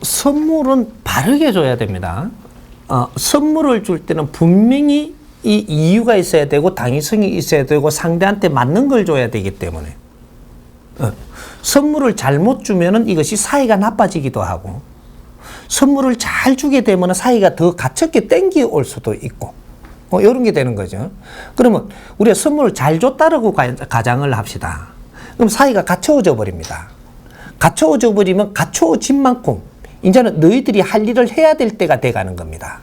선물은 바르게 줘야 됩니다. 선물을 줄 때는 분명히 이 이유가 있어야 되고 당위성이 있어야 되고 상대한테 맞는 걸 줘야 되기 때문에 선물을 잘못 주면은 이것이 사이가 나빠지기도 하고 선물을 잘 주게 되면 사이가 더 갇혔게 땡겨올 수도 있고 이런 게 되는 거죠. 그러면 우리가 선물을 잘 줬다라고 가정을 합시다. 그럼 사이가 갇혀져 버립니다. 갇혀져 버리면 갇혀진 만큼 이제는 너희들이 할 일을 해야 될 때가 돼가는 겁니다.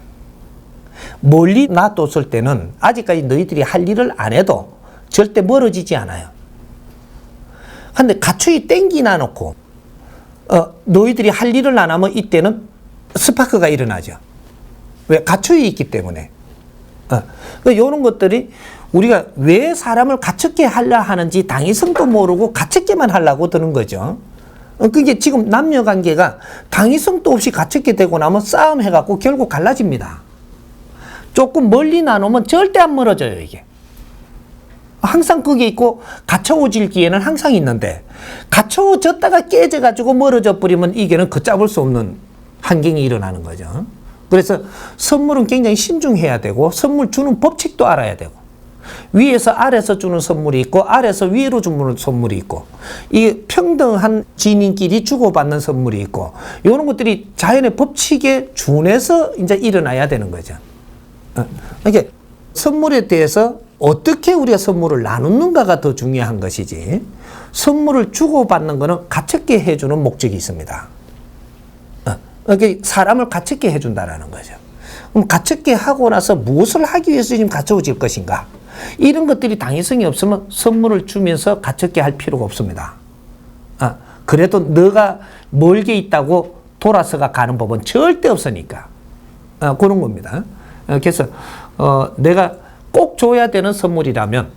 멀리 놔뒀을 때는 아직까지 너희들이 할 일을 안 해도 절대 멀어지지 않아요. 근데 가축이 땡기나 놓고 너희들이 할 일을 안 하면 이때는 스파크가 일어나죠. 왜? 가축이 있기 때문에. 이런 것들이 우리가 왜 사람을 가축게 하려 하는지 당위성도 모르고 가축게만 하려고 드는 거죠. 그게 지금 남녀 관계가 당위성도 없이 가축게 되고 나면 싸움 해갖고 결국 갈라집니다. 조금 멀리 나누면 절대 안 멀어져요, 이게. 항상 그게 있고 갇혀오질 기회는 항상 있는데 갇혀졌다가 깨져가지고 멀어져 버리면 이게는 걷잡을 수 없는 환경이 일어나는 거죠. 그래서 선물은 굉장히 신중해야 되고 선물 주는 법칙도 알아야 되고 위에서 아래서 주는 선물이 있고 아래서 위로 주는 선물이 있고 이 평등한 지인끼리 주고받는 선물이 있고 이런 것들이 자연의 법칙에 준해서 이제 일어나야 되는 거죠. 그러니까 선물에 대해서 어떻게 우리가 선물을 나누는가가 더 중요한 것이지 선물을 주고받는 것은 가축게 해주는 목적이 있습니다. 그러니까 사람을 가축게 해준다라는 거죠. 그럼 가축게 하고 나서 무엇을 하기 위해서 지금 갖춰질 것인가? 이런 것들이 당위성이 없으면 선물을 주면서 가축게 할 필요가 없습니다. 그래도 너가 멀게 있다고 돌아서가 가는 법은 절대 없으니까. 그런 겁니다. 그래서 내가 꼭 줘야 되는 선물이라면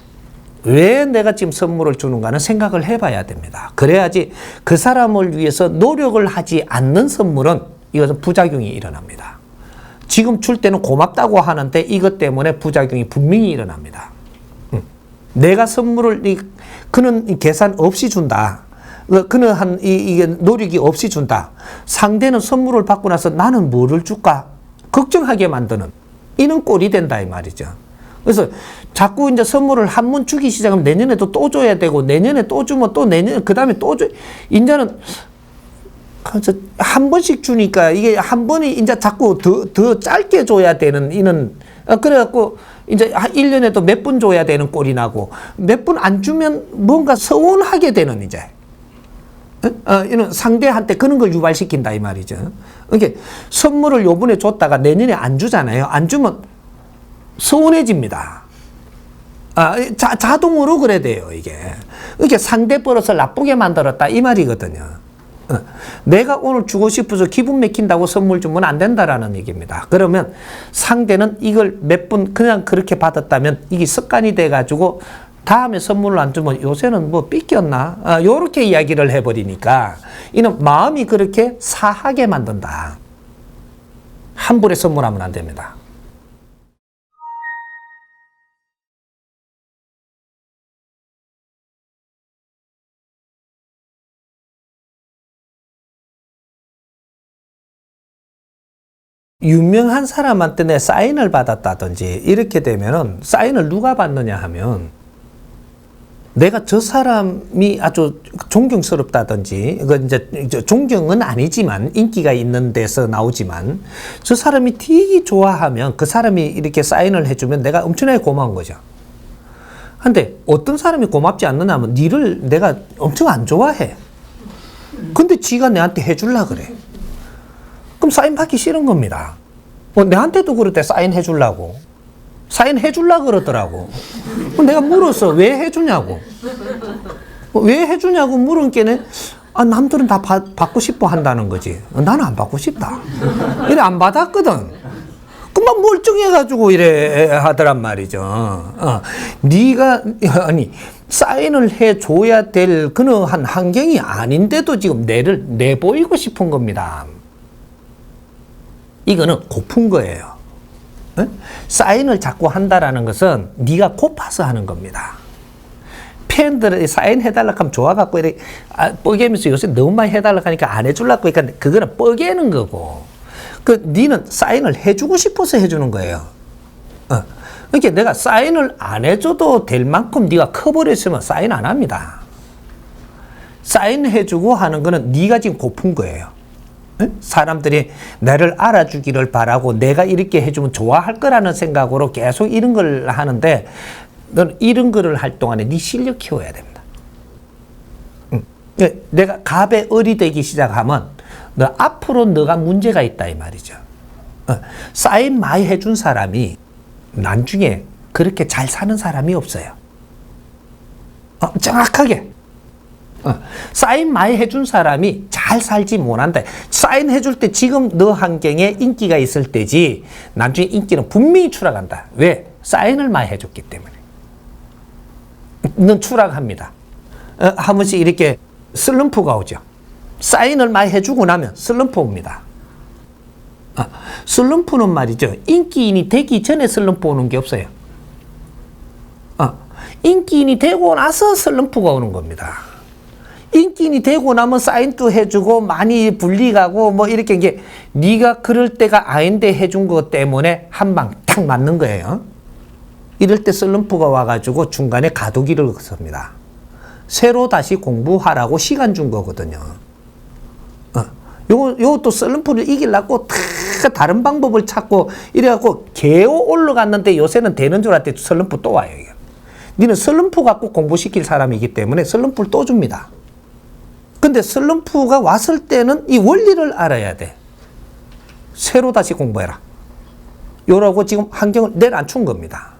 왜 내가 지금 선물을 주는가는 생각을 해봐야 됩니다. 그래야지 그 사람을 위해서 노력을 하지 않는 선물은 이것은 부작용이 일어납니다. 지금 줄 때는 고맙다고 하는데 이것 때문에 부작용이 분명히 일어납니다. 내가 선물을 그는 계산 없이 준다. 그는 이게 노력이 없이 준다. 상대는 선물을 받고 나서 나는 뭐를 줄까? 걱정하게 만드는 이런 꼴이 된다 이 말이죠. 그래서 자꾸 이제 선물을 한 번 주기 시작하면 내년에도 또 줘야 되고 내년에 또 주면 또 내년에 그 다음에 또 줘. 이제는 한 번씩 주니까 이게 한 번이 이제 자꾸 더 짧게 줘야 되는 이는 그래갖고 이제 1년에도 몇 번 줘야 되는 꼴이 나고 몇 번 안 주면 뭔가 서운하게 되는 이제 이런 상대한테 그런 걸 유발시킨다 이 말이죠. 그러니까 선물을 요번에 줬다가 내년에 안 주잖아요. 안 주면 서운해집니다. 자동으로 그래 돼요, 이게. 이렇게 상대 버릇을 나쁘게 만들었다, 이 말이거든요. 내가 오늘 주고 싶어서 기분 맥힌다고 선물 주면 안 된다라는 얘기입니다. 그러면 상대는 이걸 몇 번 그냥 그렇게 받았다면 이게 습관이 돼가지고 다음에 선물을 안 주면 요새는 뭐 삐꼈나? 요렇게 이야기를 해버리니까 이는 마음이 그렇게 사하게 만든다. 함부로 선물하면 안 됩니다. 유명한 사람한테 내 사인을 받았다든지 이렇게 되면은 사인을 누가 받느냐 하면 내가 저 사람이 아주 존경스럽다든지 이건 이제 존경은 아니지만 인기가 있는 데서 나오지만 저 사람이 되게 좋아하면 그 사람이 이렇게 사인을 해주면 내가 엄청나게 고마운 거죠. 근데 어떤 사람이 고맙지 않느냐 하면 니를 내가 엄청 안 좋아해. 근데 지가 내한테 해줄라 그래. 그럼 사인 받기 싫은 겁니다. 내한테도 그럴 때 사인 해주려고. 사인 해주려고 그러더라고. 내가 물었어. 왜 해주냐고. 왜 해주냐고 물은 게는 남들은 다 받고 싶어 한다는 거지. 나는 안 받고 싶다. 이래 안 받았거든. 금방 멀쩡해가지고 이래 하더란 말이죠. 네가 아니 사인을 해줘야 될 그러한 환경이 아닌데도 지금 내를 내보이고 싶은 겁니다. 이거는 고픈 거예요. 사인을 자꾸 한다라는 것은 네가 고파서 하는 겁니다. 팬들이 사인 해달라고 하면 좋아갖고 이렇게 뻐개면서 요새 너무 많이 해달라고 하니까 안 해주려고 그러니까 그거는 뻐개는 거고 니는 사인을 해주고 싶어서 해주는 거예요. 그러니까 내가 사인을 안 해줘도 될 만큼 네가 커버렸으면 사인 안 합니다. 사인 해주고 하는 거는 네가 지금 고픈 거예요. 사람들이 나를 알아주기를 바라고 내가 이렇게 해주면 좋아할 거라는 생각으로 계속 이런 걸 하는데 너는 이런 거를 할 동안에 네 실력 키워야 됩니다. 내가 갑에 을이 되기 시작하면 너 앞으로 너가 문제가 있다 이 말이죠. 사인 많이 해준 사람이 나중에 그렇게 잘 사는 사람이 없어요. 정확하게. 사인 많이 해준 사람이 잘 살지 못한다. 사인 해줄 때 지금 너 환경에 인기가 있을 때지 나중에 인기는 분명히 추락한다. 왜? 사인을 많이 해줬기 때문에. 넌 추락합니다. 한 번씩 이렇게 슬럼프가 오죠. 사인을 많이 해주고 나면 슬럼프 옵니다. 슬럼프는 말이죠. 인기인이 되기 전에 슬럼프 오는 게 없어요. 인기인이 되고 나서 슬럼프가 오는 겁니다. 인기인이 되고 나면 사인도 해주고 많이 불리가고 뭐 이렇게 이게 네가 그럴 때가 아닌데 해준 것 때문에 한 방 탁 맞는 거예요. 이럴 때 슬럼프가 와가지고 중간에 가두기를 씁니다. 새로 다시 공부하라고 시간 준 거거든요. 요것도 슬럼프를 이기려고 다른 방법을 찾고 이래갖고 개오 올라갔는데 요새는 되는 줄 알았더니 슬럼프 또 와요. 이게. 니는 슬럼프 갖고 공부시킬 사람이기 때문에 슬럼프를 또 줍니다. 근데 슬럼프가 왔을 때는 이 원리를 알아야 돼. 새로 다시 공부해라. 요라고 지금 환경을 내려앉춘 겁니다.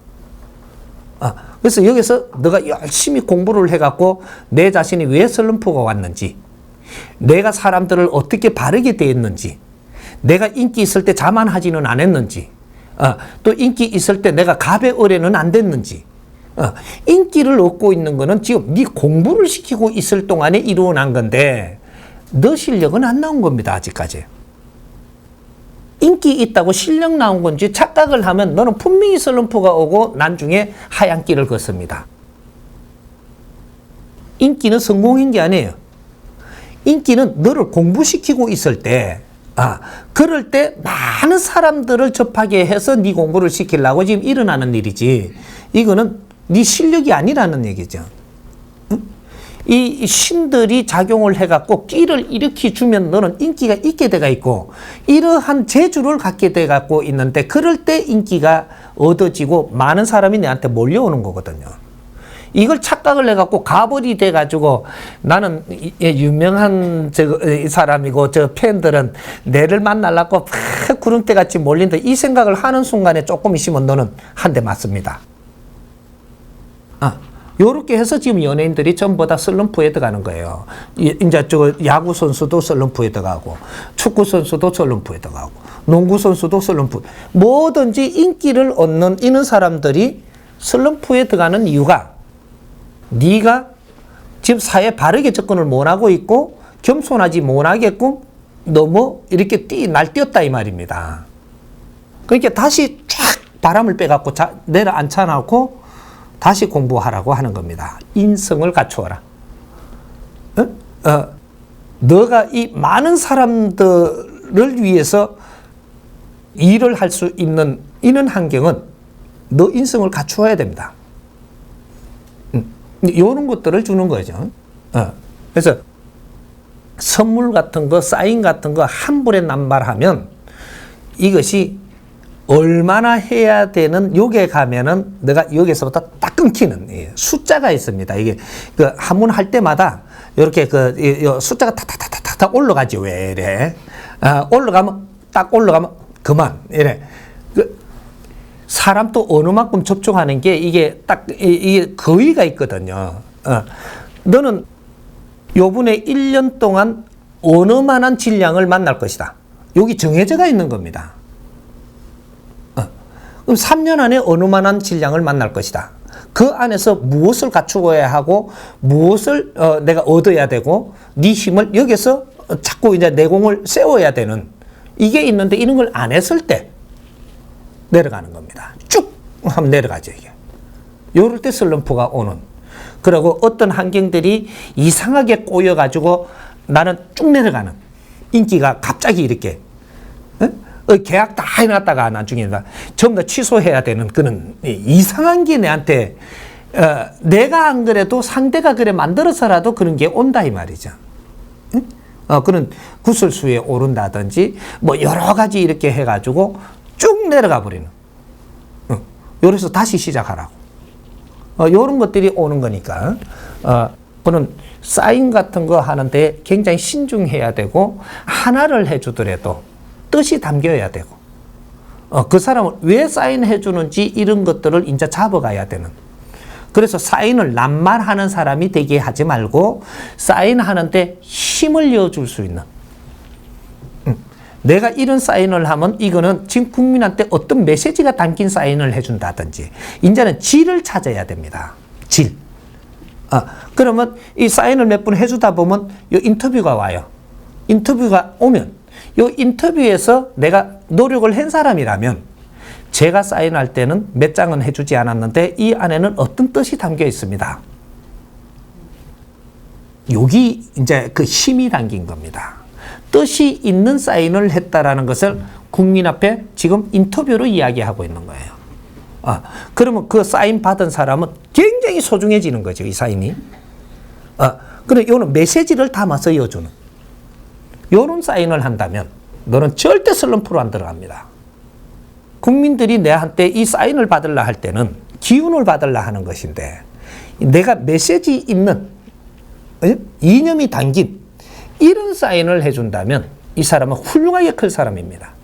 그래서 여기서 너가 열심히 공부를 해갖고 내 자신이 왜 슬럼프가 왔는지, 내가 사람들을 어떻게 바르게 대했는지, 내가 인기 있을 때 자만하지는 않았는지, 또 인기 있을 때 내가 갑의 을에는 안 됐는지, 인기를 얻고 있는 거는 지금 네 공부를 시키고 있을 동안에 이루어난 건데 너 실력은 안 나온 겁니다. 아직까지. 인기 있다고 실력 나온 건지 착각을 하면 너는 분명히 슬럼프가 오고 나중에 하얀 길을 걷습니다. 인기는 성공인 게 아니에요. 인기는 너를 공부시키고 있을 때 그럴 때 많은 사람들을 접하게 해서 네 공부를 시키려고 지금 일어나는 일이지 이거는 네 실력이 아니라는 얘기죠. 이 신들이 작용을 해갖고 끼를 일으켜 주면 너는 인기가 있게 돼가 있고 이러한 재주를 갖게 돼갖고 있는데 그럴 때 인기가 얻어지고 많은 사람이 내한테 몰려오는 거거든요. 이걸 착각을 해갖고 가벌이 돼가지고 나는 유명한 이 사람이고 저 팬들은 내를 만나려고 구름대 같이 몰린다 이 생각을 하는 순간에 조금 있으면 너는 한 대 맞습니다. 요렇게 해서 지금 연예인들이 전부 다 슬럼프에 들어가는 거예요. 이제 야구 선수도 슬럼프에 들어가고, 축구 선수도 슬럼프에 들어가고, 농구 선수도 슬럼프. 뭐든지 인기를 얻는 이런 사람들이 슬럼프에 들어가는 이유가 네가 지금 사회에 바르게 접근을 못하고 있고, 겸손하지 못하겠고, 너무 이렇게 날뛰었다 이 말입니다. 그러니까 다시 쫙 바람을 빼갖고 내려앉혀놓고 다시 공부하라고 하는 겁니다. 인성을 갖추어라. 너가 이 많은 사람들을 위해서 일을 할 수 있는 이런 환경은 너 인성을 갖추어야 됩니다. 이런 것들을 주는 거죠. 그래서 선물 같은 거, 사인 같은 거 한 불에 남발하면 이것이 얼마나 해야 되는 요게 가면은 내가 여기서부터 딱 끊기는 숫자가 있습니다. 이게 그 한문 할 때마다 이렇게 그 숫자가 탁탁탁탁탁 올라가지 왜 이래? 올라가면 딱 올라가면 그만 이래. 그 사람 또 어느 만큼 접촉하는 게 이게 딱 이게 거의가 있거든요. 너는 요번에 1년 동안 어느 만한 질량을 만날 것이다. 여기 정해져가 있는 겁니다. 그럼 3년 안에 어느 만한 질량을 만날 것이다. 그 안에서 무엇을 갖추어야 하고 무엇을 내가 얻어야 되고 네 힘을 여기서 자꾸 이제 내공을 세워야 되는 이게 있는데 이런 걸 안 했을 때 내려가는 겁니다. 쭉 하면 내려가죠 이게. 요럴 때 슬럼프가 오는. 그리고 어떤 환경들이 이상하게 꼬여가지고 나는 쭉 내려가는 인기가 갑자기 이렇게 계약 다 해놨다가 나중에 전부 다 취소해야 되는 그런 이상한 게 내한테 내가 안 그래도 상대가 그래 만들어서라도 그런 게 온다 이 말이죠. 그런 구설수에 오른다든지 뭐 여러 가지 이렇게 해가지고 쭉 내려가 버리는. 여기서 다시 시작하라고. 이런 것들이 오는 거니까 그런 사인 같은 거 하는데 굉장히 신중해야 되고 하나를 해주더라도 뜻이 담겨야 되고 그 사람을 왜 사인해 주는지 이런 것들을 이제 잡아가야 되는. 그래서 사인을 낱말하는 사람이 되게 하지 말고 사인하는데 힘을 내어줄 수 있는. 내가 이런 사인을 하면 이거는 지금 국민한테 어떤 메시지가 담긴 사인을 해준다든지 이제는 질을 찾아야 됩니다. 질. 그러면 이 사인을 몇 번 해주다 보면 이 인터뷰가 와요. 인터뷰가 오면 이 인터뷰에서 내가 노력을 한 사람이라면 제가 사인할 때는 몇 장은 해주지 않았는데 이 안에는 어떤 뜻이 담겨 있습니다. 여기 이제 그 힘이 담긴 겁니다. 뜻이 있는 사인을 했다라는 것을 국민 앞에 지금 인터뷰로 이야기하고 있는 거예요. 그러면 그 사인 받은 사람은 굉장히 소중해지는 거죠, 이 사인이. 그럼 이거는 메시지를 담아서 이어주는. 이런 사인을 한다면 너는 절대 슬럼프로 안 들어갑니다. 국민들이 내한테 이 사인을 받으려 할 때는 기운을 받으려 하는 것인데 내가 메시지 있는 이념이 담긴 이런 사인을 해준다면 이 사람은 훌륭하게 클 사람입니다.